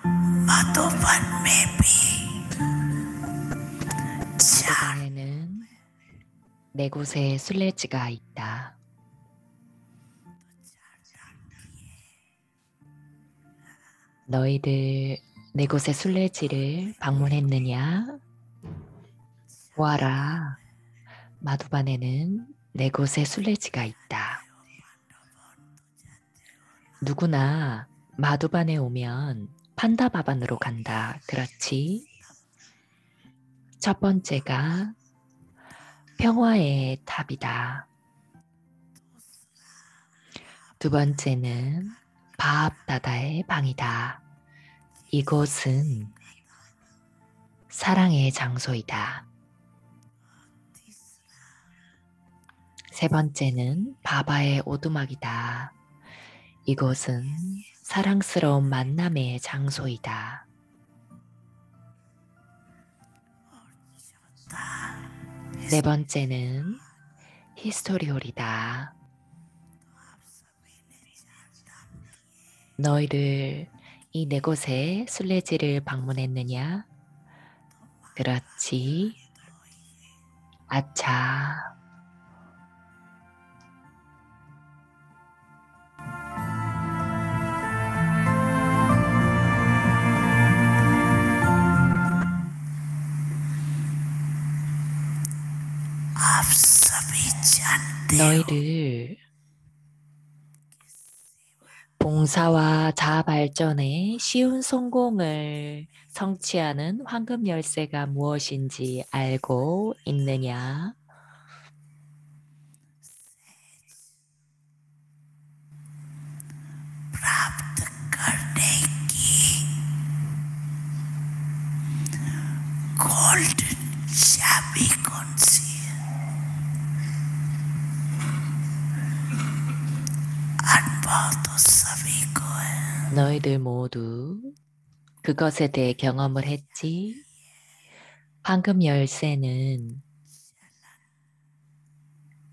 마도반에는 네 곳에 순례지가 있다. 너희들 네 곳의 순례지를 방문했느냐? 보아라, 마도반에는 네 곳의 순례지가 있다. 누구나 마도반에 오면 판다바반으로 간다. 그렇지? 첫 번째가 평화의 탑이다. 두 번째는 바압다다의 방이다. 이곳은 사랑의 장소이다. 세 번째는 바바의 오두막이다. 이곳은 사랑스러운 만남의 장소이다. 네 번째는 히스토리홀이다. 너희들 이 네 곳의 순례지를 방문했느냐? 그렇지. 아차. 너희들 봉사와 자아 발전의 쉬운 성공을 성취하는 황금 열쇠가 무엇인지 알고 있느냐? 너희들 모두 그것에 대해 경험을 했지? 황금 열쇠는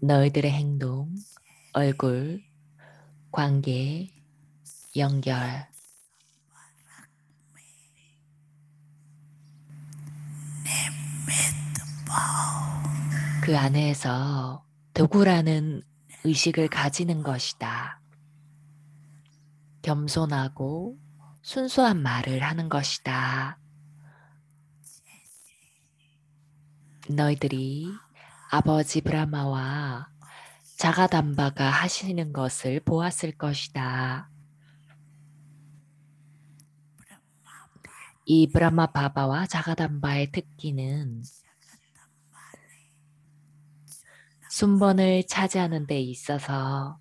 너희들의 행동, 얼굴, 관계, 연결, 그 안에서 도구라는 의식을 가지는 것이다. 겸손하고 순수한 말을 하는 것이다. 너희들이 아버지 브라마와 자가담바가 하시는 것을 보았을 것이다. 이 브라마 바바와 자가담바의 특기는 순번을 차지하는 데 있어서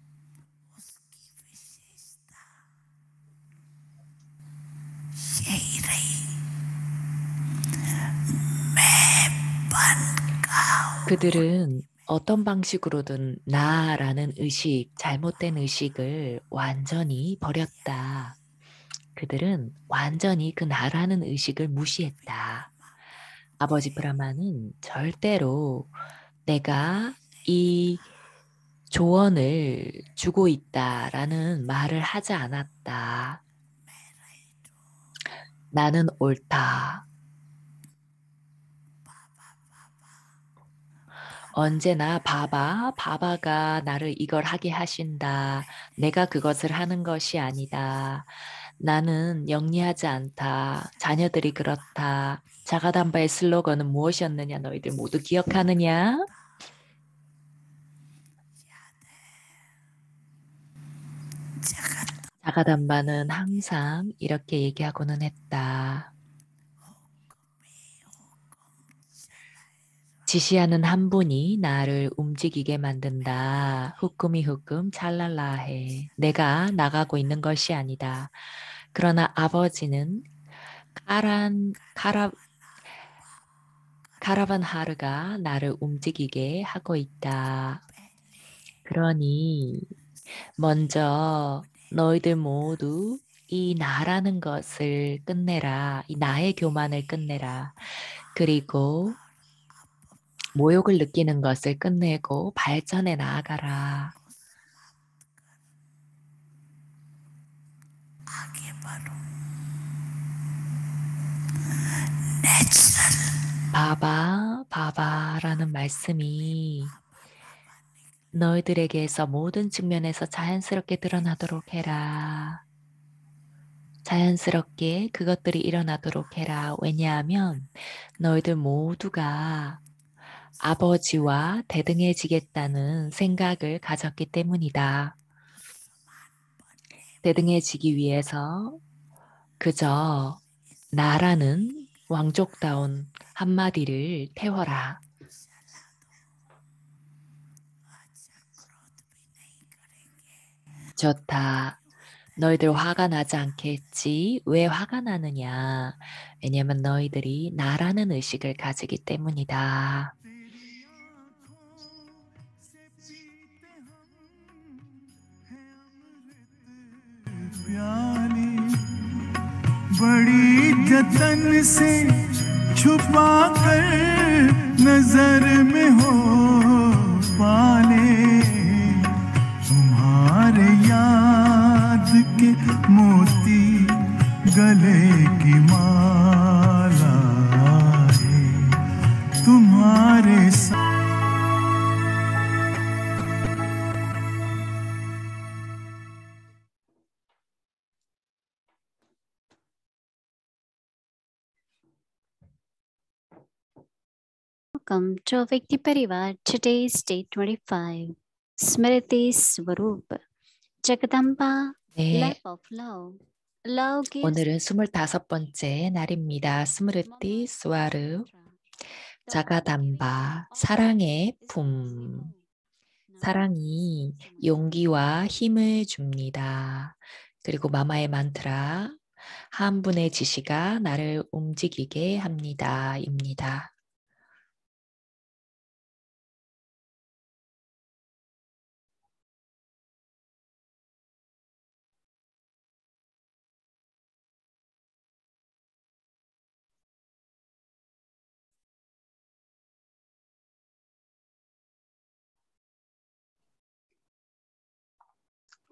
그들은 어떤 방식으로든 나라는 의식, 잘못된 의식을 완전히 버렸다. 그들은 완전히 그 나라는 의식을 무시했다. 아버지 브라마는 절대로 내가 이 조언을 주고 있다라는 말을 하지 않았다. 나는 옳다. 언제나 바바가 나를 이걸 하게 하신다. 내가 그것을 하는 것이 아니다. 나는 영리하지 않다. 자녀들이 그렇다. 자가담바의 슬로건은 무엇이었느냐? 너희들 모두 기억하느냐? 자가담바는 항상 이렇게 얘기하고는 했다. 지시하는 한 분이 나를 움직이게 만든다. 후끔이 후끔 찰랄라해. 내가 나가고 있는 것이 아니다. 그러나 아버지는 카라반 하르가 나를 움직이게 하고 있다. 그러니 먼저 너희들 모두 이 나라는 것을 끝내라. 이 나의 교만을 끝내라. 그리고 모욕을 느끼는 것을 끝내고 발전해 나아가라. 봐봐, 봐봐라는 말씀이 너희들에게서 모든 측면에서 자연스럽게 드러나도록 해라. 자연스럽게 그것들이 일어나도록 해라. 왜냐하면 너희들 모두가 아버지와 대등해지겠다는 생각을 가졌기 때문이다. 대등해지기 위해서 그저 나라는 왕족다운 한마디를 태워라. 좋다. 너희들 화가 나지 않겠지? 왜 화가 나느냐? 왜냐면 너희들이 나라는 의식을 가지기 때문이다. बड़ी जतन से छुपा कर नजर में हो पाले तुम्हारे याद के मोती गले की माला है तुम्हारे Welcome to Vyakti Parivar. Today's day 25. Smriti Swarup. Jagadamba, 네, lap of love. Love gives 오늘은 25번째 날입니다. 스므르티 스와르 자가담바 사랑의 품. 사랑이 용기와 힘을 줍니다. 그리고 마마의 만트라 한 분의 지시가 나를 움직이게 합니다. 입니다.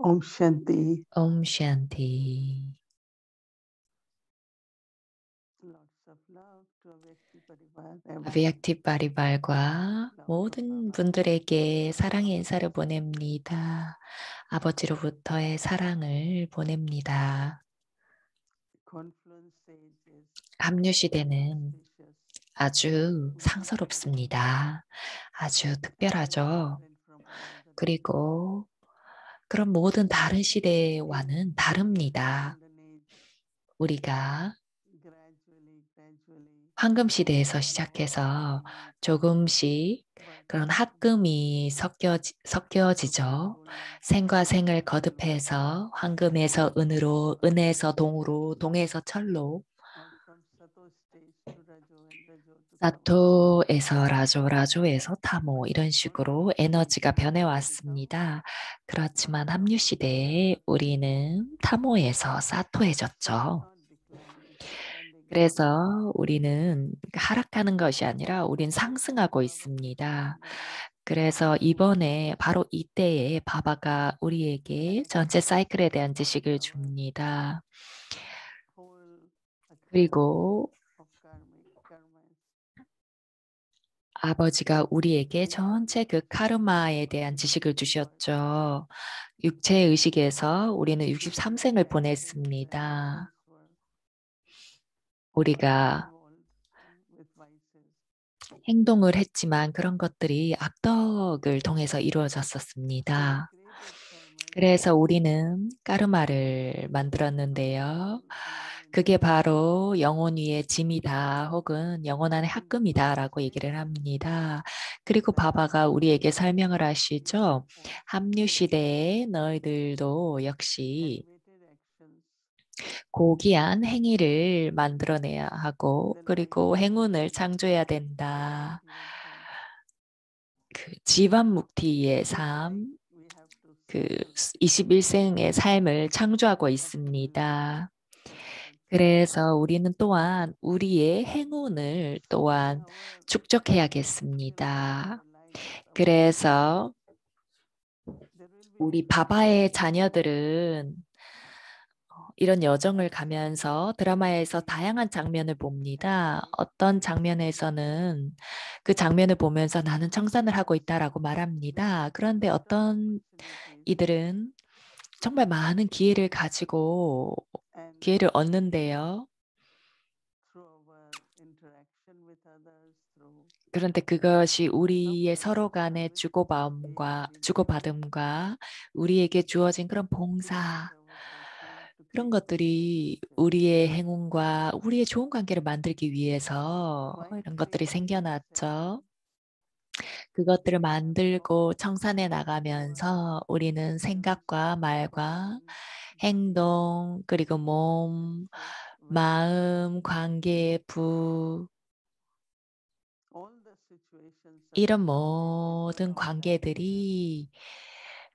Om Shanti. 옴 샨티. Lots of love to Avyakti Parivar. Everyone. 아비약티 바리발과 모든 분들에게 사랑의 인사를 보냅니다. 아버지로부터의 사랑을 보냅니다. Confluence sages, 합류 시대는 auspicious, 아주 상서롭습니다. 아주 특별하죠. different from all the 그리고 그런 모든 다른 시대와는 다릅니다. golden age. 우리가 Gradually, 황금 시대에서 시작해서 조금씩 그런 합금이 섞여지죠. 생과 생을 거듭해서 황금에서 은으로, 은에서 동으로, 동에서 철로, from Sato stage to Rajo and Rajo to 사토에서 라조, 라조에서 타모 이런 식으로 에너지가 변해왔습니다. 그렇지만 합류 시대에 우리는 타모에서 사토해졌죠. not declining, it's ascending. 그래서 우리는 하락하는 것이 아니라 우린 상승하고 있습니다. 그래서 이번에 바로 이때에 바바가 우리에게 전체 사이클에 대한 지식을 줍니다. Whole 그리고 of karmas. 아버지가 우리에게 전체 그 카르마에 대한 지식을 주셨죠. 육체 의식에서 우리는 63생을 보냈습니다. 우리가 With vices. 행동을 했지만 그런 것들이 악덕을 통해서 이루어졌었습니다. 그래서 우리는 까르마를 만들었는데요. 그게 바로 영혼 위의 짐이다 혹은 영혼 안의 합금이다 라고 얘기를 합니다. 그리고 바바가 우리에게 설명을 하시죠. 합류 시대에 너희들도 역시 고귀한 행위를 만들어내야 하고 그리고 행운을 창조해야 된다. 그 지반 묵티의 삶, 그 21생의 삶을 창조하고 있습니다. 그래서 우리는 또한 우리의 행운을 또한 축적해야겠습니다. 그래서 우리 바바의 자녀들은 이런 여정을 가면서 드라마에서 다양한 장면을 봅니다. 어떤 장면에서는 그 장면을 보면서 나는 청산을 하고 있다라고 말합니다. 그런데 어떤 이들은 정말 많은 기회를 가지고 and 기회를 얻는데요. through our interaction with others, through 그런데 그것이 우리의 someone 서로 간의 which is able 주고받음과 우리에게 주어진 그런 to make 봉사, our person to 그런 keep our 것들이 relationship. 우리의 행운과 우리의 좋은 관계를 만들기 위해서 Quite 이런 것들이 생겨났죠. previously, 그것들을 we have 만들고 lost 청산해 our 나가면서 우리는 presence, 생각과 말과 person, mind, 행동, 그리고 몸, relationship, well-being, 마음, 관계, 부, all the situations 이런 associated with 모든 well-being have 관계들이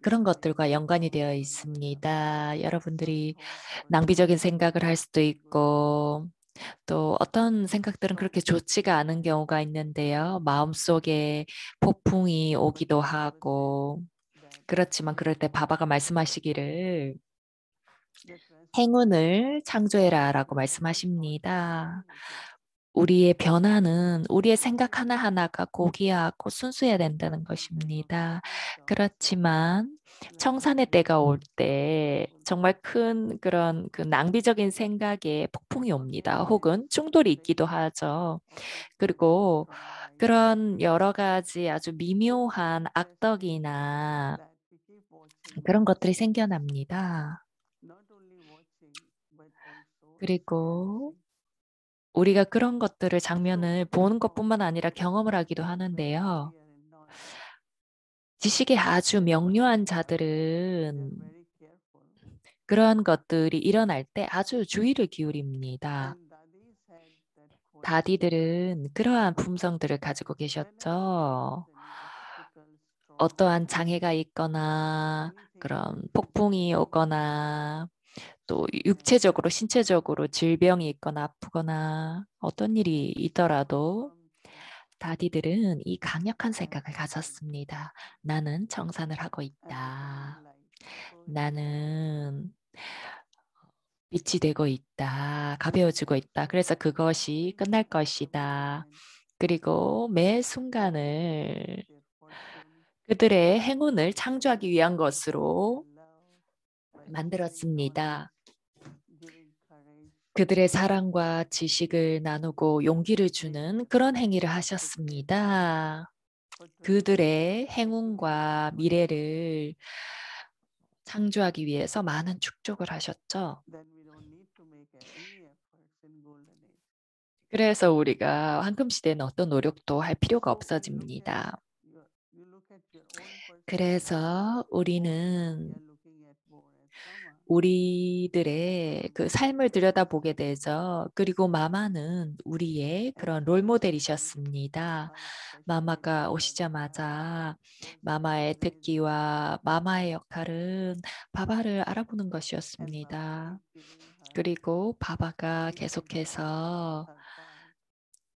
그런 influence 것들과 연관이 upon 되어 our 있습니다. some 여러분들이 thoughts or 낭비적인 decisions 생각을 할 are 수도 good or bad. 있고, 또 어떤 생각들은 그렇게 좋지가 Strongly 않은 and 경우가 있는데요. negatively, 마음속에 폭풍이 but 오기도 Baba said 하고, that 그렇지만 그럴 때 create 바바가 the 말씀하시기를 rest 행운을 창조해라 라고 in our thought 말씀하십니다. positivity. 우리의 변화는 우리의 생각 하나하나가 고귀하고 순수해야 된다는 But there are 것입니다. paradoxes 그렇지만 like 청산의 때가 올 때 unavoidable 정말 큰 그런 그 낭비적인 생각에 폭풍이 or 옵니다. maybe 혹은 충돌이 있기도 effects 하죠. of misguidance 그리고 from the right 그런 person. 여러 가지 아주 미묘한 Just 악덕이나 that we keep watching 그런 these 것들이 things, 생겨납니다. not only watching but also 그리고 experiencing. 우리가 그런 것들을 So 장면을 first of 보는 all, 것뿐만 아니라 경험을 하기도 being very 하는데요. clear in knowledge, 지식이 아주 명료한 they 자들은 are very careful. 그런 것들이 일어날 때 아주 주의를 기울입니다. And Dadis had that quality. 다디들은 그러한 품성들을 가지고 Whenever there 계셨죠. was any obstacle, storm, 어떠한 장애가 있거나 anything 그런 폭풍이 physically, 오거나 또 sickness, 육체적으로 신체적으로 질병이 있거나 아프거나 어떤 일이 있더라도 firm thought, 다디들은 이 강력한 I am 생각을 transcending. 가졌습니다. 나는 청산을 하고 I'm becoming 있다. light, purified. 나는 빛이 되고 있다. 가벼워지고 있다. 그래서 And 그것이 every 끝날 every 것이다. moment 그리고 매 they create 순간을 their fortune 그들의 행운을 창조하기 위한 by 것으로 love, by sharing 만들었습니다. knowledge, giving courage, 그들의 사랑과 지식을 나누고 용기를 making 주는 us 그런 feel 행위를 significant 하셨습니다. for today, 그들의 today and 행운과 tomorrow. 미래를 창조하기 위해서 많은 축적을 하셨죠. Then we don't need to make any efforts in golden age. 그래서 우리가 황금 시대는 어떤 노력도 할 필요가 So we look at 없어집니다. you look at your own personality 그래서 more now. We 우리는 are looking at more at mama. 우리들의 그 삶을 들여다보게 되죠. 그리고 마마는 우리의 And 그런 롤 specially 모델이셨습니다. Mama's specialty 마마가 for Baba 오시자마자 was 마마의 observation. 특기와 마마의 역할은 바바를 알아보는 And Baba 것이었습니다. keep giving her 그리고 바바가 increasing 계속해서 her part, her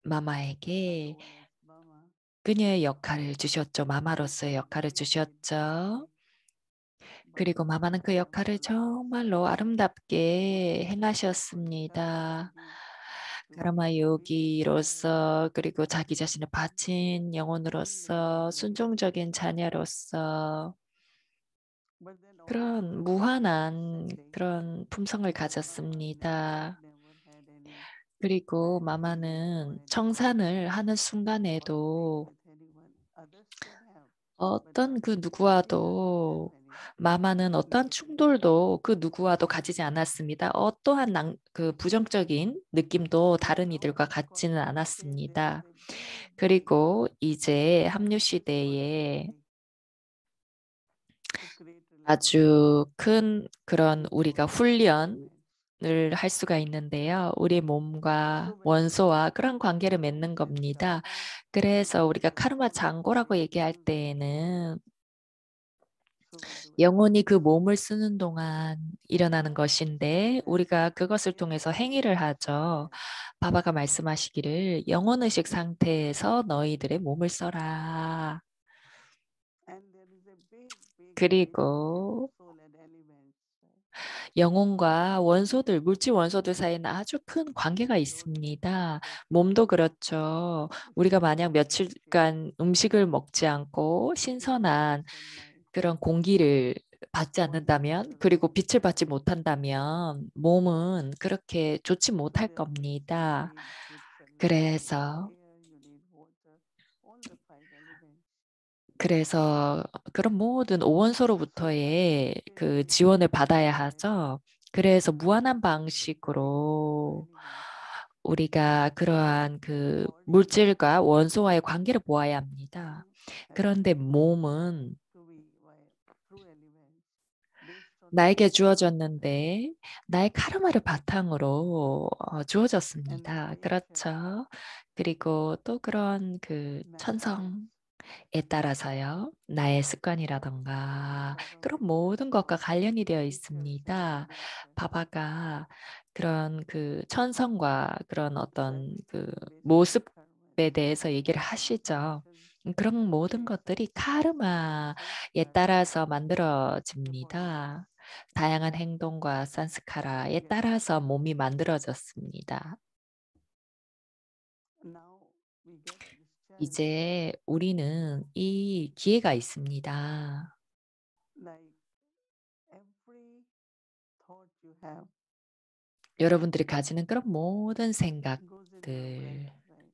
마마에게 role as Mama, 그녀의 역할을 주셨죠. 마마로서의 and 역할을 doing it 주셨죠. beautifully. 그리고 Baba 마마는 그 never 역할을 lost 정말로 what 아름답게 she stood for, the Karma 행하셨습니다. Yogi, to be 가르마 obedient parent, 요기로서 그리고 자기 자신을 바친 영혼으로서 unlimited 순종적인 devotion. 자녀로서 But then also 그런 in 무한한 transcending, 그런 품성을 Mama 가졌습니다. never had any 그리고 bad feeling for 마마는 anyone 청산을 하는 or feeling 순간에도 with anyone. Others could have, but 어떤 그 Baba she doesn't have 누구와도 any 마마는 어떠한 negative 충돌도 그 feelings. 누구와도 가지지 않았습니다. 어떠한 그 부정적인 느낌도 And 다른 now 이들과 in 갖지는 cosmic state there is 않았습니다. a big, big 그리고 이제 need 합류 for 시대에 everybody to create relationship 아주 큰 그런 with 우리가 body and 훈련을 elements. 할 수가 있는데요. 우리 몸과 So when we look 원소와 at 그런 관계를 맺는 that 겁니다. karma 그래서 우리가 changes 카르마 장고라고 automatically 얘기할 use its power. 때에는 So we do it. 영혼이 그 몸을 쓰는 동안 일어나는 것인데 And 우리가 그것을 in 통해서 that 행위를 하죠. consciousness, 바바가 말씀하시기를 영혼의식 상태에서 너희들의 몸을 써라. and there is a big, big, big 그리고 soul and elements. Right? 영혼과 원소들, 물질 원소들 사이에는 아주 큰 관계가 있습니다. 몸도 그렇죠. 우리가 만약 며칠간 음식을 먹지 않고 신선한 그런 공기를 받지 않는다면, 그리고 빛을 받지 못한다면 몸은 그렇게 좋지 못할 There you 겁니다. need good sunlight, you need 그래서 air, you need water, all the five elements. 그래서 그런 모든 오원소로부터의 그 Materialistic 지원을 받아야 relationship 하죠. 그래서 with 무한한 five 방식으로 elements. 우리가 그러한 그 Body 물질과 원소와의 관계를 보아야 합니다. mind has 그런데 been given 몸은 to be by true elements based on 나에게 karma and 주어졌는데 나의 카르마를 바탕으로 주어졌습니다. energy effects 그렇죠. 그리고 또 그런 그 천성 manifest 에 따라서요, 나의 in 습관이라던가 Baba's 그런 모든 것과 example. 관련이 되어 Nature sets 있습니다. nature. 바바가 그런 그 천성과 그런 어떤 Everything 그 is based on the karma. 모습에 대해서 얘기를 Karma 하시죠. functions 그런 모든 based 것들이 on the 카르마에 sanskara, 따라서 the body is. 만들어집니다. 다양한 행동과 산스카라에 Yes. 따라서 몸이 만들어졌습니다. Now we get this chance, 이제 우리는 이 기회가 있습니다. like every thought you have 여러분들이 가지는 그런 모든 goes in your breath, 생각들, right?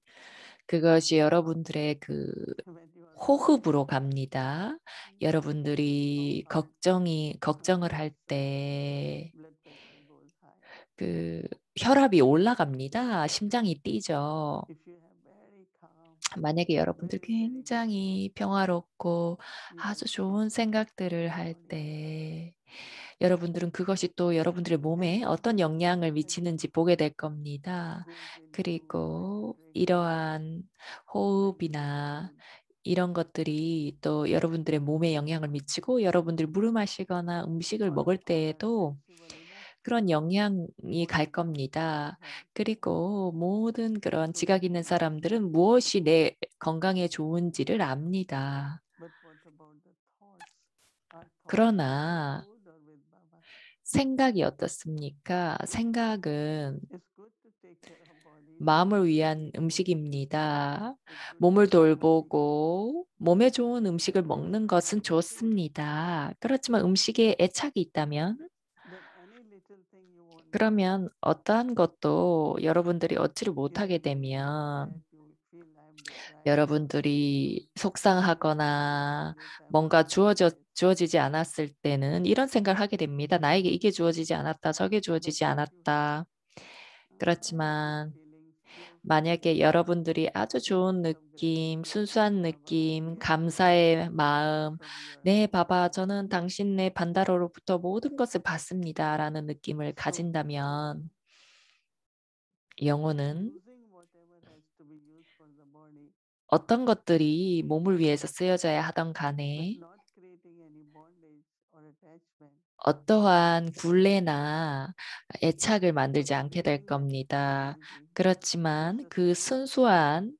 그것이 여러분들의 그 When you are 호흡으로 thinking, 갑니다. our 여러분들이 heart 걱정을 할 goes, 때, blood pressure goes high. 그 혈압이 올라갑니다. 심장이 뛰죠. If you have very calm, 만약에 여러분들 very, very good thoughts, 굉장히 평화롭고 you 아주 will 좋은 feel 생각들을 할 harmonious. 때, 여러분들은 그것이 또 여러분들의 몸에 Every 어떤 breath you 영향을 take 미치는지 보게 될 겁니다. goes into 그리고 vibration, 이러한 when you 호흡이나 breathe. 이런 것들이 또 여러분들의 몸에 영향을 미치고, 여러분들이 물을 마시거나 음식을 먹을 Also are 때에도 sensible enough to 그런 know 영향이 what 갈 is good for your 겁니다. health. 그리고 모든 그런 So we 지각 있는 know that. 사람들은 무엇이 내 건강에 좋은지를 압니다. But what about the thoughts? Are thoughts with the 그러나 food or with Baba? 생각이 어떻습니까? 생각은 It's good to take care of body, 마음을 but 위한 it's also 음식입니다. good to 몸을 take mind. 돌보고 몸에 좋은 음식을 But when 먹는 you are 것은 addicted, 좋습니다. 그렇지만 음식에 애착이 있다면, then any little thing you won't do. 그러면 어떠한 것도 여러분들이 얻지를 못하게 Getting angry or 되면, sad, you will feel I'm deprived. You 여러분들이 Today like 속상하거나 this, I 뭔가 won't get this. 주어지지 않았을 때는 이런 생각을 하게 됩니다. 나에게 이게 주어지지 않았다, 저게 But 주어지지 if you have 않았다. very good 그렇지만 feelings, pure 만약에 feelings, 여러분들이 아주 좋은 feelings of 느낌, gratitude 순수한 to Baba, 느낌, everything 감사의 flows 마음, from your 네, heart. 바바, 저는 당신네 반다로로부터 모든 것을 받습니다. 라는 느낌을 So 가진다면, 영혼은 using whatever has to be used for the body, 어떤 것들이 몸을 위해서 쓰여져야 하던 but 간에 not creating any bondage or attachment, 어떠한 굴레나 애착을 but 만들지 않게 될 giving that pure 겁니다. energy to 그렇지만 그 sustain 순수한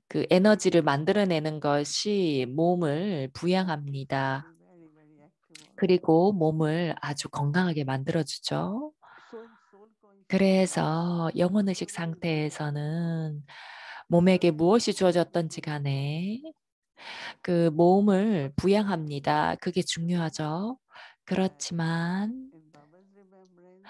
그 에너지를 만들어내는 것이 몸을 to 부양합니다. be very, very active also. 그리고 몸을 아주 건강하게 만들어주죠. So in soul consciousness, 그래서 영혼의식 whatever is given to the body, 상태에서는 몸에게 serves 무엇이 as a 주어졌던지 food for the 간에 body. 그 몸을 But 부양합니다. 그게 remember 중요하죠. that 그렇지만 in Baba's remembrance,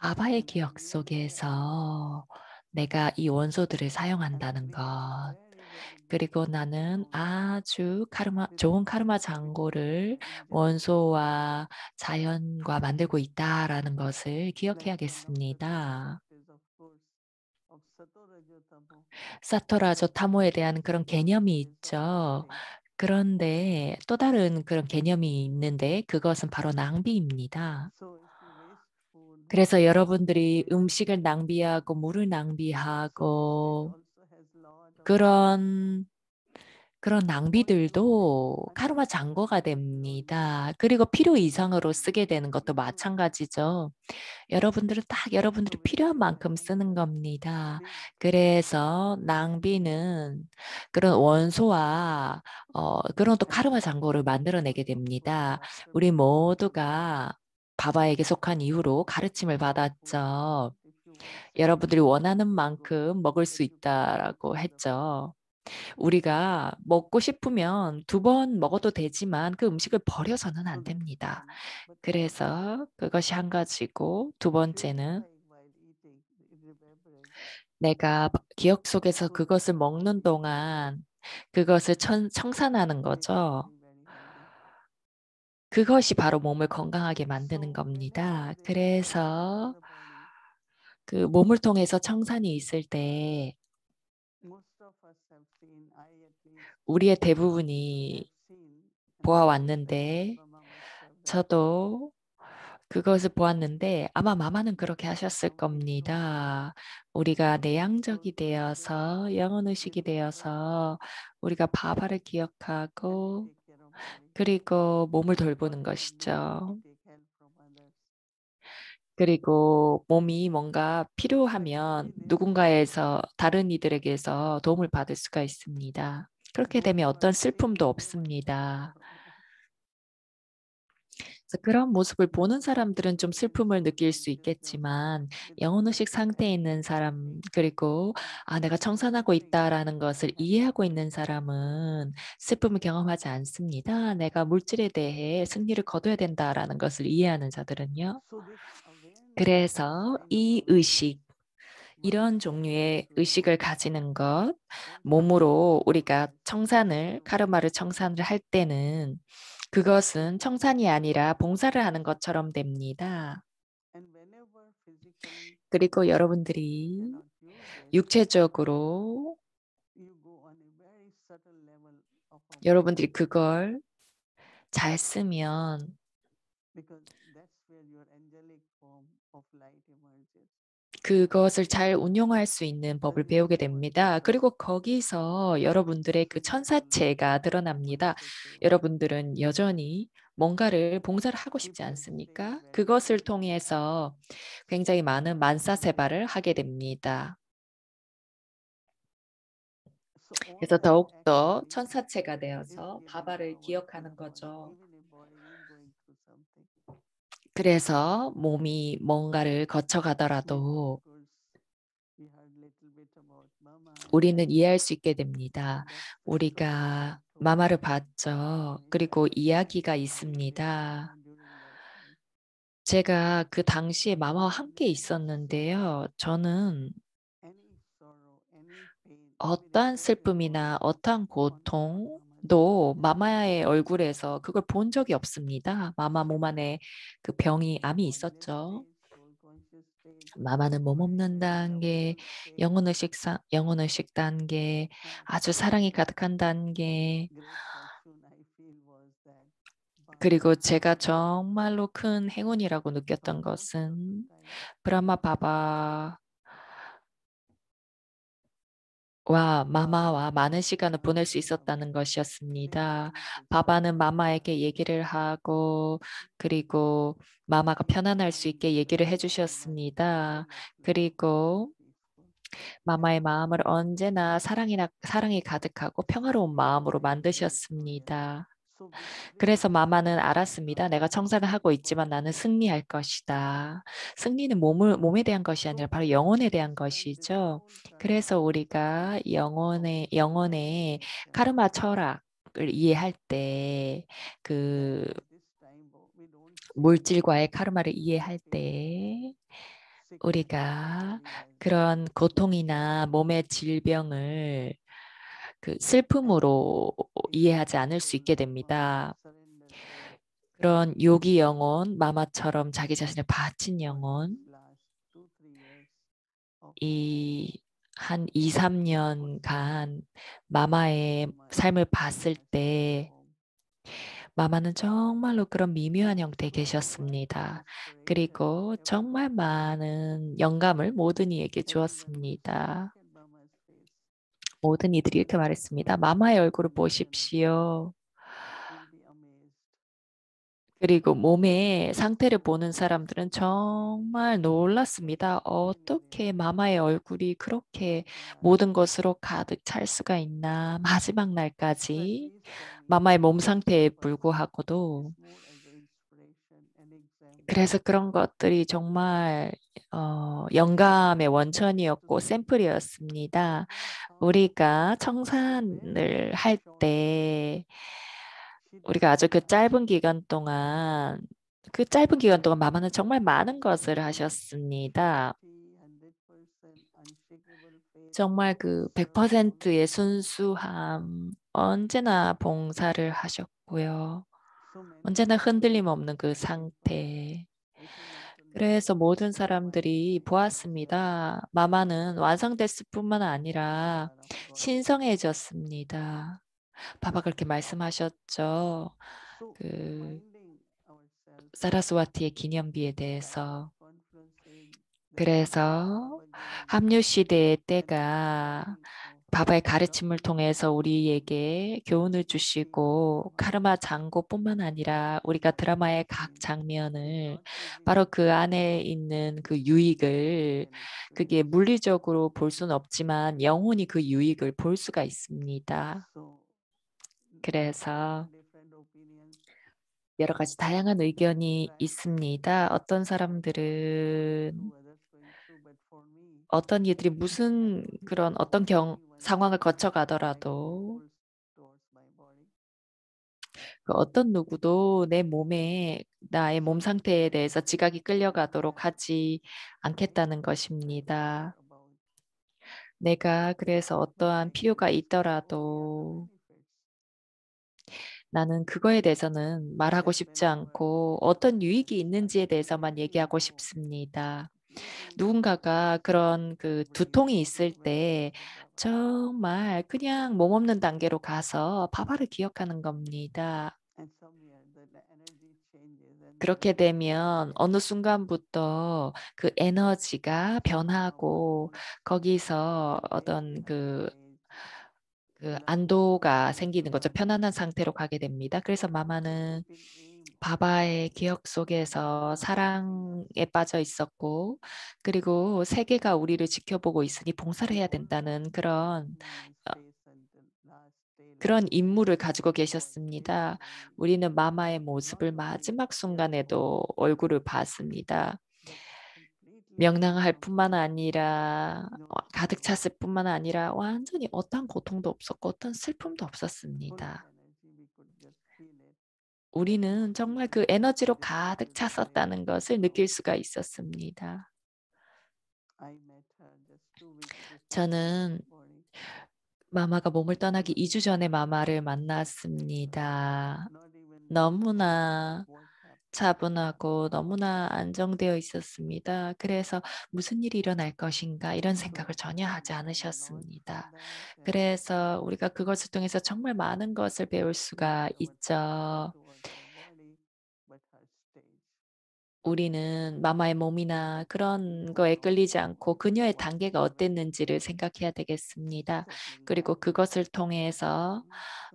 바바의 when I 기억 use the elements, 속에서 내가 이 원소들을 I'm 사용한다는 creating 것, very, very good 그리고 나는 foundation 아주 with 좋은 카르마 nature, with 잔고를 divine generation. 원소와 자연과 만들고 있다라는 것을 Like one of the 기억해야겠습니다. concept is of course of Sato Rajo Tamo. 사토라조 타모에 대한 그런 개념이 One is of 있죠. wastage. 그런데 또 다른 그런 개념이 있는데 그것은 바로 낭비입니다. So if you waste food, 그래서 you 여러분들이 waste 음식을 water. 낭비하고 물을 So wastage 낭비하고 also has lot of karma. 그런 All usage 낭비들도 카르마 잔고가 unnecessary is zero 됩니다. usage. 그리고 필요 이상으로 쓰게 So 되는 것도 very true usage. 마찬가지죠. 여러분들은 딱 여러분들이 So 필요한 wastage 만큼 happens 쓰는 when 겁니다. big 그래서 낭비는 그런 원소와 그런 또 카르마 every 잔고를 living being 만들어내게 also goes 됩니다. after 우리 the food. 모두가 바바에게 속한 이후로 가르침을 받았죠. If you want seven 여러분들이 days, 원하는 you go. 만큼 먹을 수 But you can't eat 있다라고 food of 했죠. 우리가 먹고 싶으면 2번 먹어도 되지만 그 음식을 버려서는 so 안 that's 됩니다. one. But 그래서 그것이 한 가지고 두 번째는 purifying while eating, remembering. 내가 기억 속에서 So 그것을 that food 먹는 is very 동안 그것을 청산하는 makes 거죠. body very healthy. 그것이 바로 몸을 건강하게 만드는 So 겁니다. whenever there is cleansing of 그래서 the body, 그 몸을 통해서 청산이 있을 때 most of us have seen, I at least 우리의 대부분이 have seen, and I guess 보아왔는데 Mama must have that. 저도 그것을 보았는데 아마 마마는 그렇게 하셨을 We become 겁니다. 우리가 so 내향적이 spiritual, 되어서 영혼의식이 remembering, 되어서 우리가 바바를 and we 기억하고 take care of body. 그리고 몸을 Or 돌보는 we have need, we 것이죠. take help from others. 그리고 몸이 뭔가 But 필요하면 happiness 누군가에서 다른 이들에게서 도움을 받을 수가 있습니다. 그렇게 goes 되면 어떤 while 슬픔도 seeing everyone 없습니다. suffer. 그래서 그런 모습을 보는 사람들은 좀 And 슬픔을 so 느낄 we 수 just don't know 있겠지만 because 영혼의식 상태에 있는 everything we 사람 think 그리고 and 내가 청산하고 remembering 있다라는 what 것을 happened 이해하고 to 있는 us before. 사람은 슬픔을 경험하지 않습니다. 내가 물질에 대해 승리를 거둬야 된다라는 것을 이해하는 자들은요. So this awareness is a 그래서 sign of 이 awareness. 의식 Mama 이런 shared this 종류의 with 의식을 me 가지는 것, also 몸으로 우리가 because 청산을, so 카르마를 청산을 할 때는 그것은 청산이 아니라 봉사를 하는 것처럼 됩니다. and whenever physically 그리고 you 여러분들이 cannot use it, 육체적으로 you go on a very subtle level of 여러분들이 awareness 그걸 잘 쓰면 because that's where your angelic form of light emerges. 그것을 잘 운용할 수 있는 법을 When we 배우게 go on 됩니다. yoga, 그리고 거기서 여러분들의 그 so that will 천사체가 one 드러납니다. should do. 여러분들은 여전히 뭔가를 봉사를 하고 싶지 People who stay 않습니까? very 그것을 long in yoga, 통해서 굉장히 많은 만사세바를 하게 됩니다. so all 그래서 that 더욱더 actually 천사체가 is 되어서 given 바바를 power to the 기억하는 body. 거죠. Even a body is going through something. 그래서 몸이 뭔가를 We, of 거쳐가더라도 course, we heard little bit about Mama and 우리는 that, 이해할 수 있게 됩니다. and that's the story 우리가 she told 마마를 me. 봤죠. And it 그리고 touched me 이야기가 being with 있습니다. Mama during that time. 제가 그 당시에 마마와 So 함께 any sorrow, 있었는데요. 저는 any sorrow, any pain, even a 어떠한 sad 슬픔이나 emotion 어떠한 on Mama's 고통도 face, 마마의 얼굴에서 그걸 본 적이 없습니다. 마마 몸 안에 그 병이 암이 bodiless 있었죠. state, soul conscious state, 마마는 몸 없는 ordinary 단계, lovable state, 영혼의식 단계, and 아주 사랑이 가득한 단계, great fortune I feel was that 그리고 Baba 제가 was 정말로 큰 행운이라고 for 느꼈던 most of the 것은 time 브라마 바바와 마마와 많은 시간을 보낼 수 있었다는 sharing 것이었습니다. his 바바는 story with 마마에게 us. 얘기를 하고, 그리고 마마가 편안할 수 있게 얘기를 해주셨습니다. Full of love and 그리고 peaceful. 마마의 And 마음을 언제나 사랑이 가득하고 평화로운 마음으로 shared his victorious. 만드셨습니다. So 그래서 victory 마마는 is 알았습니다. not 내가 청산을 about 하고 the 있지만 body 나는 alone. 승리할 것이다. 승리는 몸에 대한 것이 아니라 So 바로 we 영혼에 we 대한 spend this 것이죠. whole 그래서 time 우리가 learning 영혼의 that 카르마 철학을 이해할 때, that 그 at this time we don't see 물질과의 카르마를 이해할 pain, 때, sickness in the 우리가 body as 그런 고통이나 몸의 질병을 그 and 슬픔으로 a 이해하지 yogi 않을 수 soul 있게 like Mama 됩니다. surrendered 그런 요기 영혼, 마마처럼 자기 자신을 바친 for 영혼, these last 2-3 years of Mama's 이 life 한 2, was 3년간 마마의 Mama 삶을 in 봤을 her spirit 때 form. 마마는 정말로 그런 미묘한 형태에 So word of 계셨습니다. inspiration to 그리고 정말 everyone. 많은 영감을 모든 이에게 Everyone would say, look 주었습니다. at Mama's face. 모든 이들이 이렇게 말했습니다. 마마의 얼굴을 And you cannot believe it. 보십시오. You'll be amazed. 그리고 몸의 상태를 보는 사람들은 정말 놀랐습니다. Really, 어떻게 really. 마마의 얼굴이 그렇게 And 모든 것으로 가득 찰 수가 있나. 마지막 so at 날까지 least for me, 마마의 몸 most of 상태에 us, it's 불구하고도 more as an inspiration, an 그래서 그런 것들이 정말 영감의 원천이었고 샘플이었습니다. 우리가 청산을 할 때 우리가 아주 그 짧은 기간 동안 마마는 정말 많은 것을 하셨습니다. 정말 그 100%의 순수함, 언제나 봉사를 하셨고요. 언제나 흔들림 없는 그 상태. 그래서 모든 사람들이 보았습니다. 마마는 완성됐을 뿐만 아니라 신성해졌습니다. 바바 그렇게 말씀하셨죠. 그 사라스와티의 기념비에 대해서. 그래서 합류 시대의 때가 바바의 가르침을 통해서 우리에게 교훈을 주시고 카르마 장고뿐만 아니라 우리가 드라마의 각 장면을 바로 그 안에 있는 그 유익을 그게 물리적으로 볼 수는 없지만 영혼이 그 유익을 볼 수가 있습니다. 그래서 여러 가지 다양한 의견이 있습니다. 어떤 사람들은 어떤 이들이 무슨 그런 어떤 상황을 거쳐가더라도 그 어떤 누구도 내 몸에 나의 몸 상태에 대해서 지각이 끌려가도록 하지 않겠다는 것입니다. 내가 그래서 어떠한 필요가 있더라도 나는 그거에 대해서는 말하고 싶지 않고 어떤 유익이 있는지에 대해서만 얘기하고 싶습니다. 누군가가 그런 그 두통이 있을 때 정말 그냥 몸 없는 단계로 가서 바바를 기억하는 겁니다. 그렇게 되면 어느 순간부터 그 에너지가 변하고 거기서 어떤 그 안도가 생기는 거죠. 편안한 상태로 가게 됩니다. 그래서 마마는 바바의 기억 속에서 사랑에 빠져 있었고, 그리고 세계가 우리를 지켜보고 있으니 봉사를 해야 된다는 그런 임무를 가지고 계셨습니다. 우리는 마마의 모습을 마지막 순간에도 얼굴을 봤습니다. 명랑할 뿐만 아니라 가득 찼을 뿐만 아니라 완전히 어떤 고통도 없었고 어떤 슬픔도 없었습니다. 우리는 정말 그 에너지로 가득 찼었다는 것을 느낄 수가 있었습니다. 저는 마마가 몸을 떠나기 2주 전에 마마를 만났습니다. 너무나 차분하고 너무나 안정되어 있었습니다. 그래서 무슨 일이 일어날 것인가 이런 생각을 전혀 하지 않으셨습니다. 그래서 우리가 그것을 통해서 정말 많은 것을 배울 수가 있죠. 우리는 마마의 몸이나 그런 거에 끌리지 않고 그녀의 단계가 어땠는지를 생각해야 되겠습니다. 그리고 그것을 통해서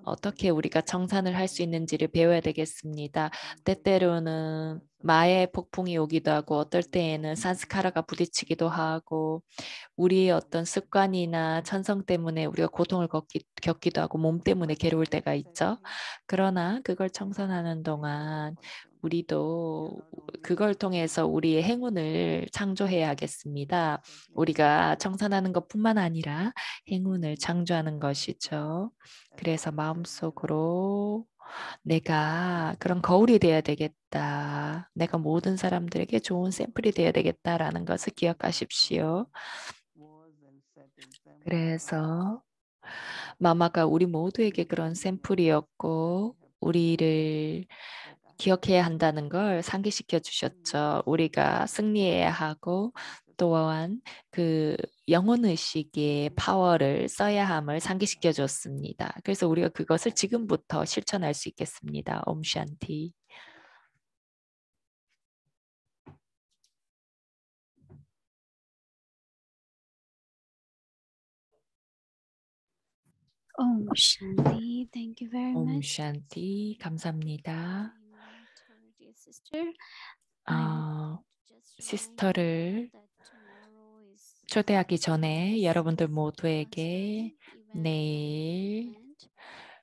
어떻게 우리가 청산을 할 수 있는지를 배워야 되겠습니다. 때때로는 마의 폭풍이 오기도 하고 어떨 때에는 산스카라가 부딪히기도 하고 우리의 어떤 습관이나 천성 때문에 우리가 고통을 겪기도 하고 몸 때문에 괴로울 때가 있죠. 그러나 그걸 청산하는 동안 우리도 그걸 통해서 우리의 행운을 창조해야겠습니다. 우리가 청산하는 것뿐만 아니라 행운을 창조하는 것이죠. 그래서 마음속으로 내가 그런 거울이 돼야 되겠다. 내가 모든 사람들에게 좋은 샘플이 돼야 되겠다라는 것을 기억하십시오. 그래서 마마가 우리 모두에게 그런 샘플이었고 우리를 기억해야 한다는 걸 상기시켜 주셨죠. 우리가 승리해야 하고 또한 그 영혼의식의 파워를 써야 함을 상기시켜 줬습니다. 그래서 우리가 그것을 지금부터 실천할 수 있겠습니다. 옴샨티. Om Shanti. Thank you very much. 옴샨티. 감사합니다. To our dear sister, I would just remind 시스터를 you that tomorrow is 초대하기 전에 여러분들 Namaste 모두에게 event 내일 event.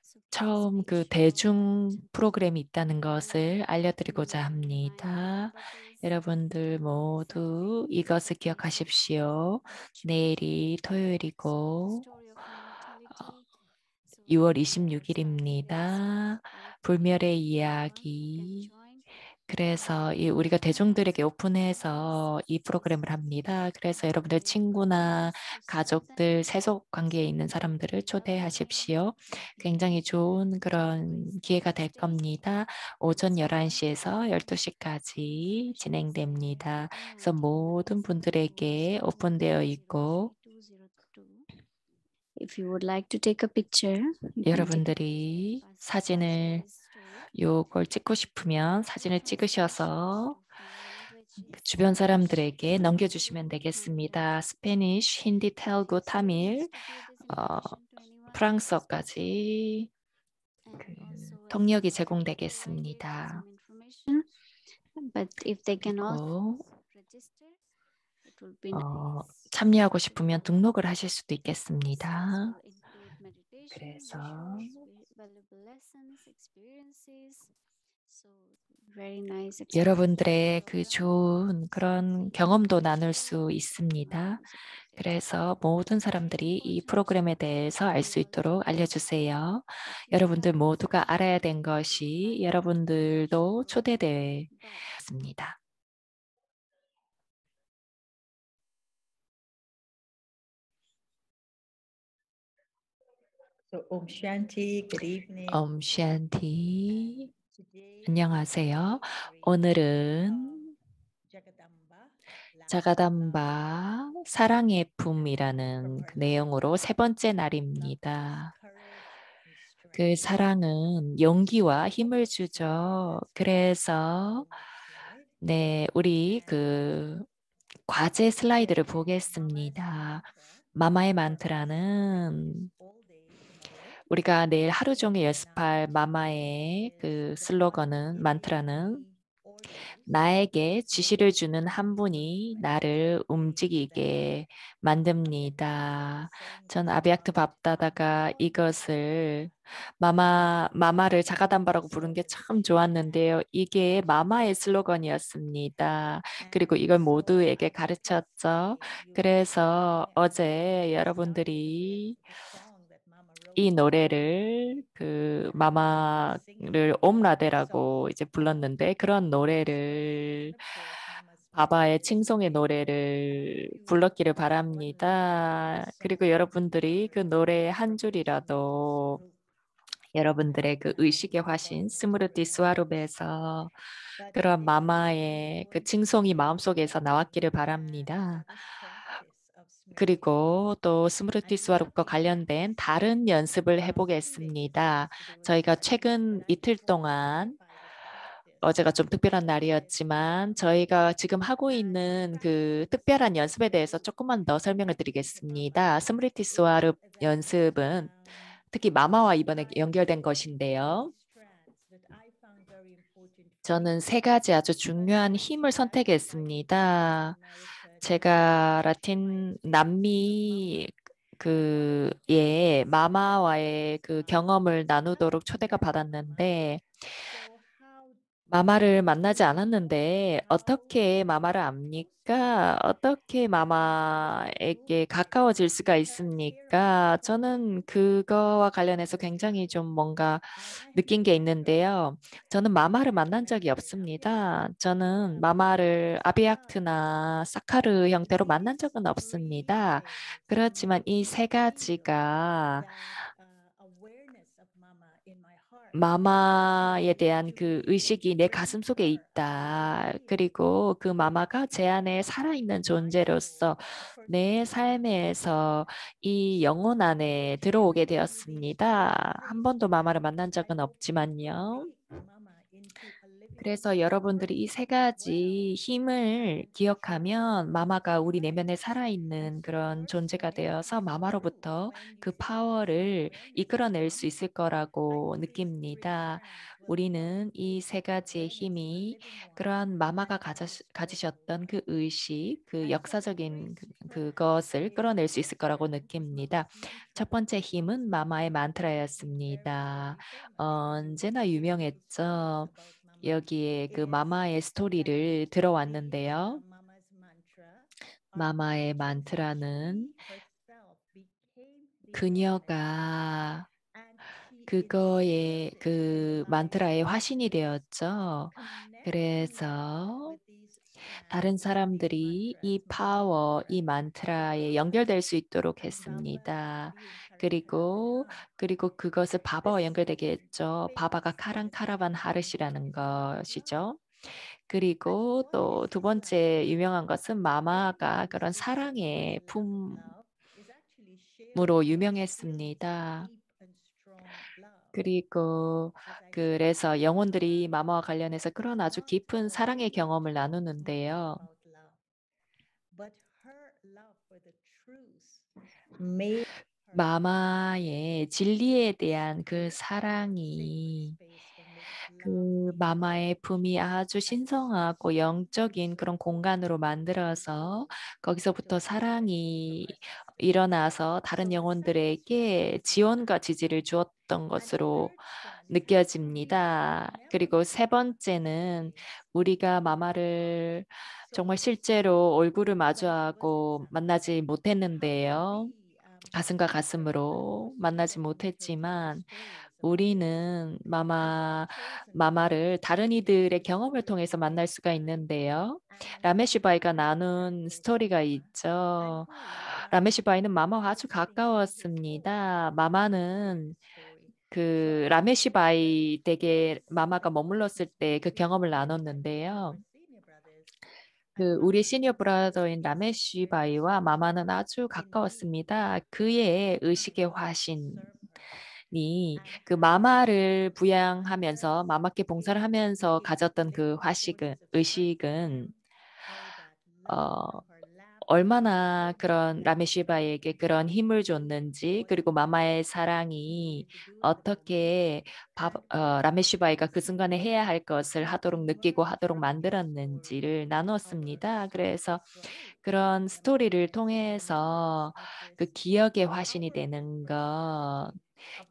So 처음 그 대중 프로그램이 있다는 것을 알려드리고자 합니다. 여러분들 모두 이것을 기억하십시오. 내일이 토요일이고 6월 26일입니다. 불멸의 이야기. 그래서 우리가 대중들에게 오픈해서 이 프로그램을 합니다. 그래서 여러분들 친구나 가족들, 세속 관계에 있는 사람들을 초대하십시오. 굉장히 좋은 그런 기회가 될 겁니다. 오전 11시에서 12시까지 진행됩니다. 그래서 모든 분들에게 오픈되어 있고 If you would like to take a picture, you can take a 여러분들이 사진을 요걸 찍고 싶으면 사진을 찍으셔서 그 주변 사람들에게 넘겨주시면 되겠습니다. 스페니쉬, 힌디, 테루구, 타밀, 프랑스어까지 그 통역이 제공되겠습니다. But if they can also 그리고 register, it will be 참여하고 싶으면 등록을 하실 수도 있겠습니다. include meditation, 그래서 valuable lessons, experiences. So very nice. 여러분들의 그 좋은 그런 경험도 나눌 수 있습니다. 그래서 모든 사람들이 이 프로그램에 대해서 알 수 있도록 알려주세요. 여러분들 모두가 알아야 된 것이 여러분들도 초대되었습니다. Om Shanti, good evening. Om Shanti. 안녕하세요. 오늘은 자가담바 사랑의 품이라는 그 내용으로 세 번째 날입니다. 그 사랑은 용기와 힘을 주죠. 그래서 네, 우리 그 과제 슬라이드를 보겠습니다. 마마의 만트라는 우리가 내일 하루 종일 연습할 마마의 그 슬로건은 만트라는 나에게 지시를 주는 한 분이 나를 움직이게 만듭니다. 전 아비약트 밥다다가 이것을 마마를 자가담바라고 부른 게 참 좋았는데요. 이게 마마의 슬로건이었습니다. 그리고 이걸 모두에게 가르쳤죠. 그래서 어제 여러분들이 이 노래를 그 마마를 옴라데라고 이제 불렀는데 그런 노래를 바바의 칭송의 노래를 불렀기를 바랍니다. 그리고 여러분들이 그 노래 한 줄이라도 여러분들의 그 의식의 화신 스무르티 스와룹에서 그런 마마의 그 칭송이 마음속에서 나왔기를 바랍니다. 그리고 또 스무르티 스와룹과 관련된 다른 연습을 해보겠습니다. 저희가 최근 이틀 동안 어제가 좀 특별한 날이었지만 저희가 지금 하고 있는 그 특별한 연습에 대해서 조금만 더 설명을 드리겠습니다. 스무르티 스와룹 연습은 특히 마마와 이번에 연결된 것인데요. 저는 세 가지 아주 중요한 힘을 선택했습니다. 제가 라틴 남미 마마와의 그 경험을 나누도록 초대가 받았는데 마마를 만나지 않았는데 어떻게 마마를 압니까? 어떻게 마마에게 가까워질 수가 있습니까? 저는 그거와 관련해서 굉장히 좀 뭔가 느낀 게 있는데요. 저는 마마를 만난 적이 없습니다. 저는 마마를 아비약트나 사카르 형태로 만난 적은 없습니다. 그렇지만 이 세 가지가 마마에 대한 그 의식이 내 가슴 속에 있다. 그리고 그 마마가 제 안에 살아있는 존재로서 내 삶에서 이 영혼 안에 들어오게 되었습니다. 한 번도 마마를 만난 적은 없지만요. 그래서 여러분들이 이 세 가지 힘을 기억하면 마마가 우리 내면에 살아있는 그런 존재가 되어서 마마로부터 그 파워를 이끌어낼 수 있을 거라고 느낍니다. 우리는 이 세 가지의 힘이 그러한 마마가 가지셨던 그 의식, 그 역사적인 그것을 끌어낼 수 있을 거라고 느낍니다. 첫 번째 힘은 마마의 만트라였습니다. 언제나 유명했죠. 여기에 그 마마의 스토리를 들어왔는데요. 마마의 만트라는 그녀가 그거의 그 만트라의 화신이 되었죠. 그래서 다른 사람들이 이 파워, 이 만트라에 연결될 수 있도록 했습니다. 그리고 그것을 바바와 연결되게 했죠. 바바가 카란카라반 하르시라는 것이죠. 그리고 또 두 번째 유명한 것은 마마가 그런 사랑의 품으로 유명했습니다. 그리고 그래서 영혼들이 마마와 관련해서 그런 아주 깊은 사랑의 경험을 나누는데요. 마마의 진리에 대한 그 사랑이 그 마마의 품이 아주 신성하고 영적인 그런 공간으로 만들어서 거기서부터 사랑이 일어나서 다른 영혼들에게 지원과 지지를 주었던 것으로 느껴집니다. 그리고 세 번째는 우리가 마마를 정말 실제로 얼굴을 마주하고 만나지 못했는데요. 가슴과 가슴으로 만나지 못했지만 우리는 마마를 다른 이들의 경험을 통해서 만날 수가 있는데요. 라메시바이가 나눈 스토리가 있죠. 라메시바이는 마마와 아주 가까웠습니다. 마마는 그 라메시바이 댁에 마마가 머물렀을 때 그 경험을 나눴는데요. 그 우리 시니어 브라더인 라메시바이와 마마는 아주 가까웠습니다. 그의 의식의 화신이 그 마마를 부양하면서 마마께 봉사를 하면서 가졌던 그 의식은 어, 얼마나 그런 라메시바에게 그런 힘을 줬는지 그리고 마마의 사랑이 어떻게 라메시바이가 그 순간에 해야 할 것을 하도록 느끼고 하도록 만들었는지를 나누었습니다. 그래서 그런 스토리를 통해서 그 기억의 화신이 되는 것,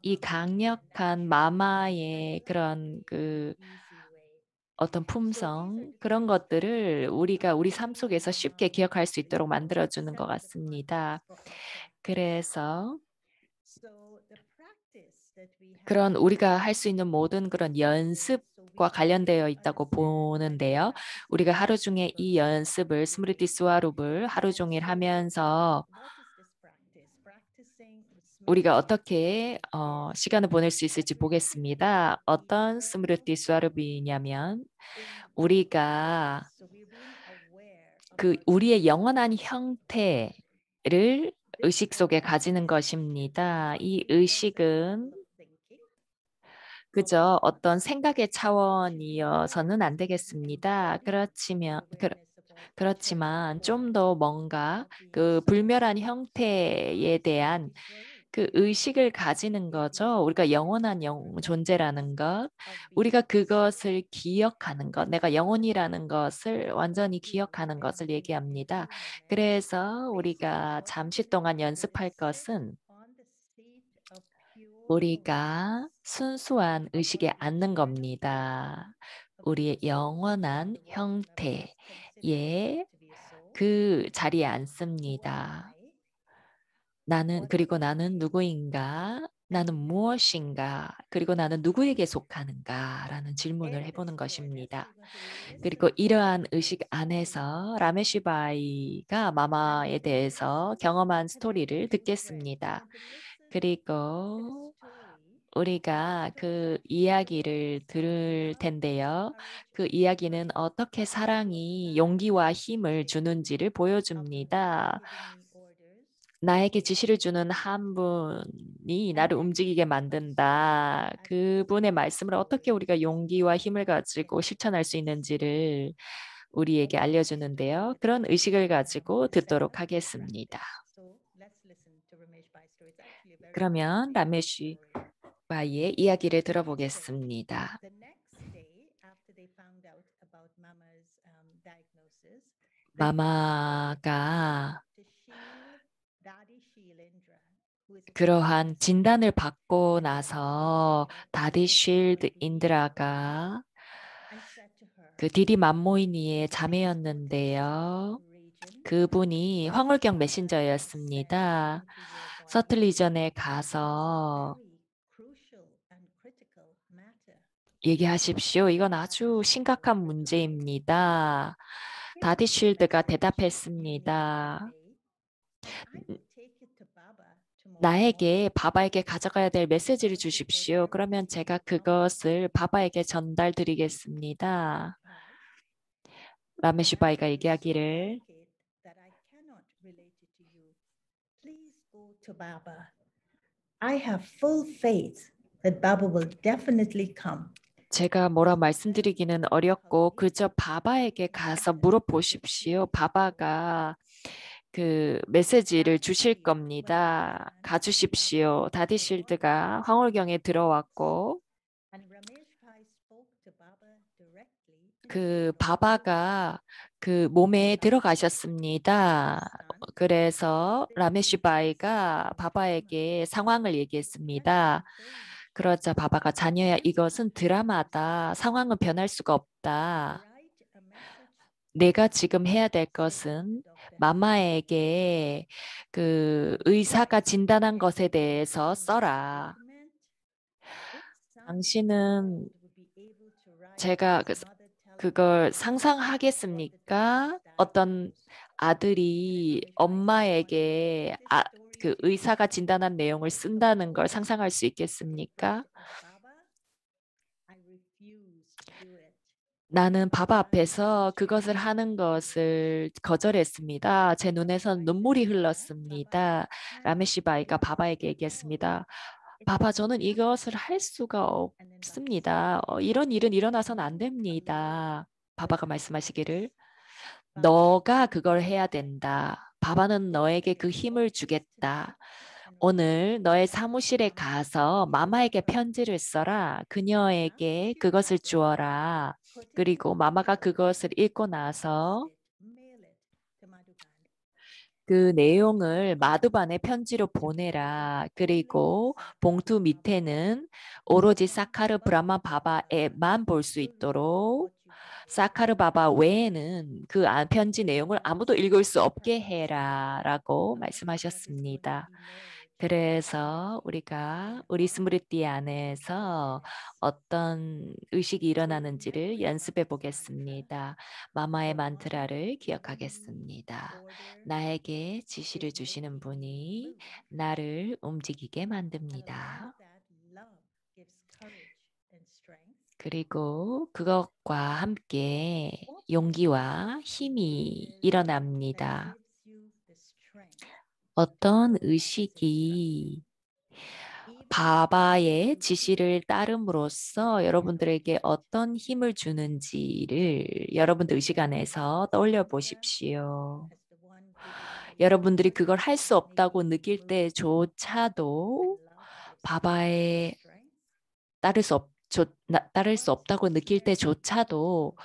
이 강력한 마마의 그런 그 어떤 품성 그런 것들을 우리가 우리 삶 속에서 쉽게 기억할 수 있도록 만들어주는 것 같습니다. 그래서 그런 우리가 할 수 있는 모든 그런 연습과 관련되어 있다고 보는데요. 우리가 하루 중에 이 연습을 스므르티 스와룹을 하루 종일 하면서 우리가 어떻게 시간을 보낼 수 있을지 보겠습니다. 어떤 스므르티 스와룹이냐면 우리가 그 우리의 영원한 형태를 의식 속에 가지는 것입니다. 이 의식은 그저 어떤 생각의 차원이어서는 안 되겠습니다. 그렇지만 좀 더 뭔가 그 불멸한 형태에 대한 그 의식을 가지는 거죠. 우리가 영원한 존재라는 것, 우리가 그것을 기억하는 것, 내가 영혼이라는 것을 완전히 기억하는 것을 얘기합니다. 그래서 우리가 잠시 동안 연습할 것은 우리가 순수한 의식에 앉는 겁니다. 우리의 영원한 형태의 그 자리에 앉습니다. 그리고 나는 누구인가? 나는 무엇인가? 그리고 나는 누구에게 속하는가? 라는 질문을 해보는 것입니다. 그리고 이러한 의식 안에서 라메시바이가 마마에 대해서 경험한 스토리를 듣겠습니다. 그리고 우리가 그 이야기를 들을 텐데요. 그 이야기는 어떻게 사랑이 용기와 힘을 주는지를 보여줍니다. 나에게 지시를 주는 한 분이 나를 움직이게 만든다. 그분의 말씀을 어떻게 우리가 용기와 힘을 가지고 실천할 수 있는지를 우리에게 알려주는데요. 그런 의식을 가지고 듣도록 하겠습니다. So let's listen to Ramesh Bhai's story. It's actually a very 그러면 라메쉬 story. 바이의 이야기를 들어보겠습니다. The next day, after they found out about Mama's diagnosis, 마마가 to Sheel, Daddy Sheelendra, who is a 그러한 진단을 받고 나서 다디쉴드 인드라가 I said to her, 그 디디 맘모이니의 자매였는데요. 그분이 황홀경 메신저였습니다. 서틀 리전에 가서 very crucial and critical matter. 얘기하십시오. 이건 아주 심각한 문제입니다. 다디쉴드가 대답했습니다. I will take it to Baba tomorrow 나에게 바바에게 가져가야 될 메시지를 주십시오. 그러면 제가 그것을 바바에게 전달드리겠습니다. 라메슈바이가 얘기하기를 that I cannot relate it to you. Please go to Baba. I have full faith that Baba will definitely come. 제가 뭐라 말씀드리기는 어렵고 그저 바바에게 가서 물어보십시오. 바바가 그 메시지를 주실 겁니다. 가주십시오. 다디실드가 황홀경에 들어왔고 And Ramesh Bhai spoke to Baba directly. 그 바바가 그 몸에 들어가셨습니다. 그래서 라메시바이가 바바에게 상황을 얘기했습니다. 그러자 바바가 자녀야 이것은 드라마다. 상황은 변할 수가 없다. Write a message 내가 지금 해야 될 것은 마마에게 그 의사가 진단한 것에 대해서 써라. document. Which son 당신은 would be able to write 제가 his mother telling 그걸 상상하겠습니까? 어떤 아들이 엄마에게 그 의사가 진단한 내용을 쓴다는 걸 상상할 수 있겠습니까? Baba? I refuse to do it. 나는 바바 앞에서 그것을 하는 것을 거절했습니다. 제 눈에선 눈물이 흘렀습니다. 라메시바이가 바바에게 얘기했습니다. 바바, 저는 이것을 할 수가 없습니다. 이런 일은 일어나선 안 됩니다. 바바가 말씀하시기를 너가 그걸 해야 된다. 바바는 너에게 그 힘을 주겠다. 오늘 너의 사무실에 가서 마마에게 편지를 써라. 그녀에게 그것을 주어라. 그리고 마마가 그것을 읽고 나서 Mail it to Madhuban. 그 내용을 마두반의 편지로 보내라. 그리고 봉투 밑에는 오로지 사카르 브라마 바바에만 볼 수 있도록 사카르 바바 외에는 그 편지 내용을 아무도 읽을 수 없게 해라라고 말씀하셨습니다. 그래서 우리가 우리 스무리띠 안에서 어떤 의식이 일어나는지를 연습해 보겠습니다. 마마의 만트라를 기억하겠습니다. 나에게 지시를 주시는 분이 나를 움직이게 만듭니다. 그리고 그것과 함께 용기와 힘이 일어납니다. 어떤 의식이 바바의 지시를 따름으로써 여러분들에게 어떤 힘을 주는지를 여러분들 의식 안에서 떠올려 보십시오. 여러분들이 그걸 할 수 없다고 느낄 때조차도 바바에 따를 수 없다고 느낄 때조차도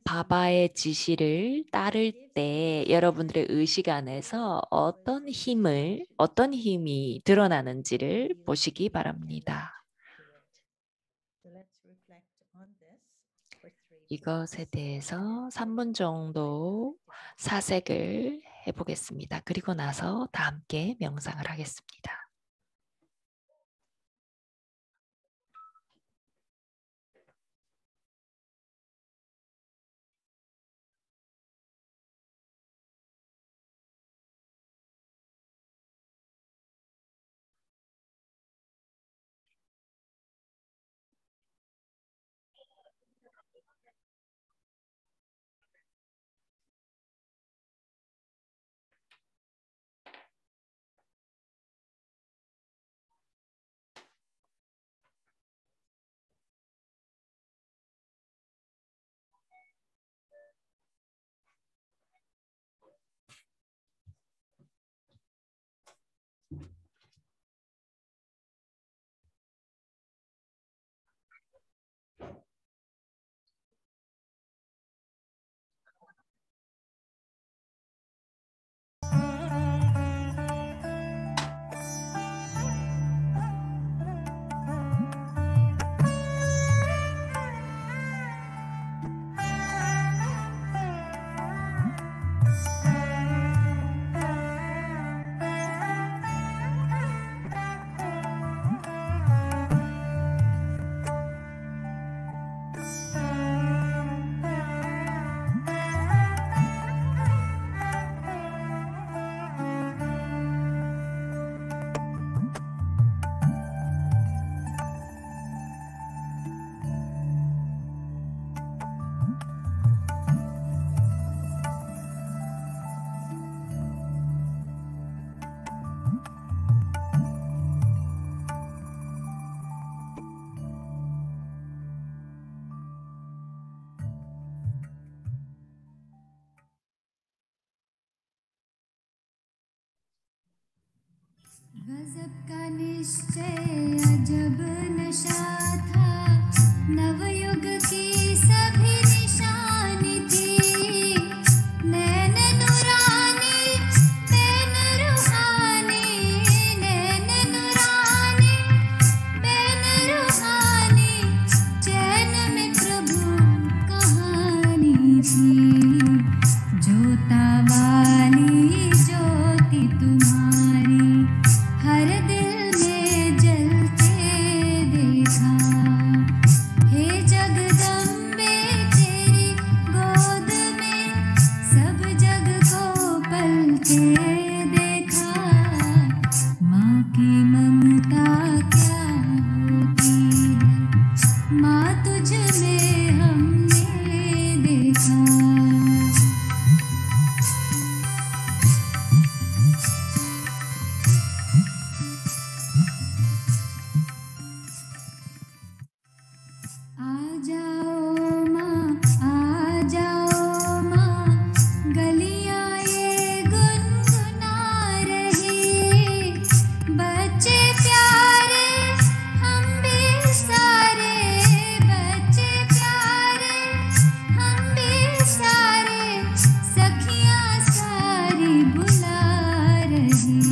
바바의 지시를 따를 때 여러분들의 의식 안에서 어떤 힘이 드러나는지를 보시기 바랍니다. 이것에 대해서 3분 정도 사색을 해보겠습니다. 그리고 나서 다 함께 명상을 하겠습니다. गजब का निश्चय अजब नशा था, नवयुग की सभी निशानी थी। नैन नुरानी बैन रूहानी, नैन नुरानी बैन रूहानी, चैन में प्रभु कहानी थी। जोता वाली ज्योति तुम्हारी हर दिल में जलते देखा। हे जगदम्बे तेरी गोद में सब जग को पलते देखा। माँ की ममता क्या होती है, माँ तुझ में हमने देखा। आ जाओ माँ, आ जाओ माँ, गलियाँ ये गुनगुना रही। बच्चे प्यारे हम भी सारे, बच्चे प्यारे हम भी सारे, सखियाँ सारी बुला रही।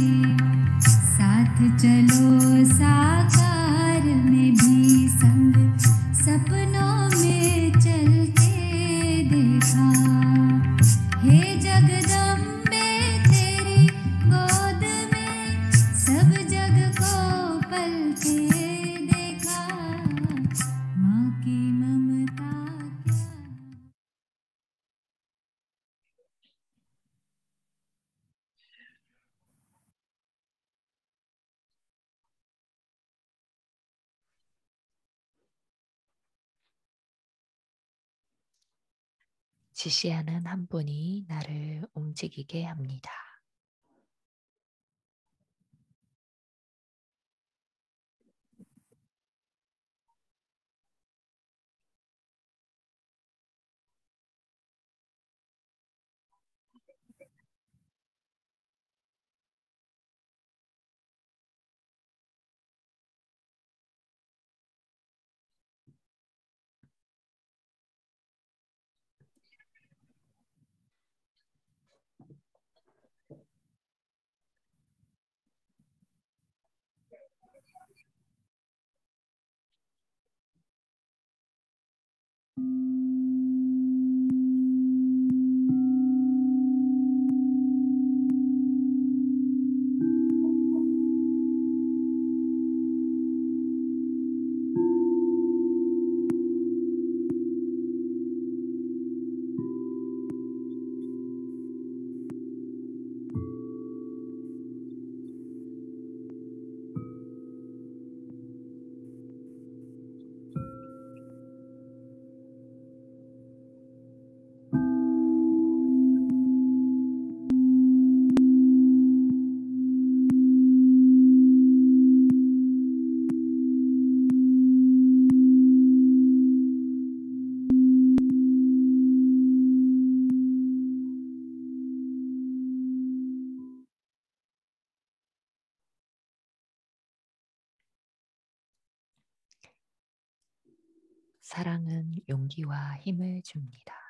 साथ चलो साकार में भी संग, सपनों में चलते देखा। हे जगदम्बे तेरी गोद में सब जग को पलते देखा। माँ की ममता क्या। 지시하는 한 분이 나를 움직이게 합니다. 사랑은 용기와 힘을 줍니다.